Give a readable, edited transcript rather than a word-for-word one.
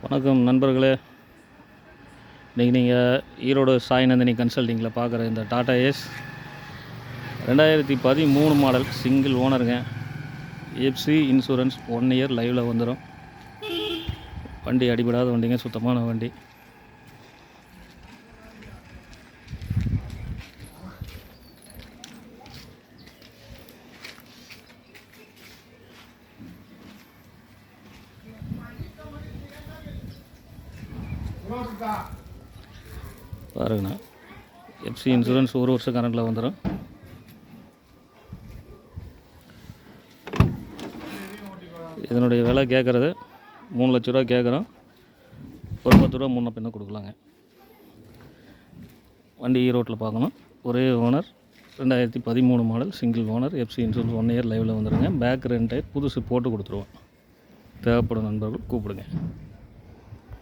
வணக்கம் நண்பர்களே. இன்றைக்கி நீங்கள் ஈரோடு சாய்நந்தினி கன்சல்டிங்கில் பார்க்குற இந்த டாடா ஏஸ் 2013 மாடல் சிங்கிள் ஓனருங்க. எஃப்சி இன்சூரன்ஸ் 1 இயர் லைவில் வந்துடும். வண்டி அடிபடாத வண்டிங்க, சுத்தமான வண்டி. பாருங்கண்ணா, எஃப்சி இன்சூரன்ஸ் 1 வருஷம் கரண்டில் வந்துடும். இதனுடைய விலை கேட்குறது 3 லட்ச ரூபா கேட்குறோம். ஒரு 10 ரூபா முன்ன பின்ன கொடுக்கலாங்க. வண்டி ஈரோட்டில் பார்க்கணும். ஒரே owner, 2013 model single owner, FC insurance 1 year லைவில் வந்துடுங்க. பேக் 2 டயர் புதுசு போட்டு கொடுத்துருவோம். தேவைப்படும் நண்பர்கள் கூப்பிடுங்க.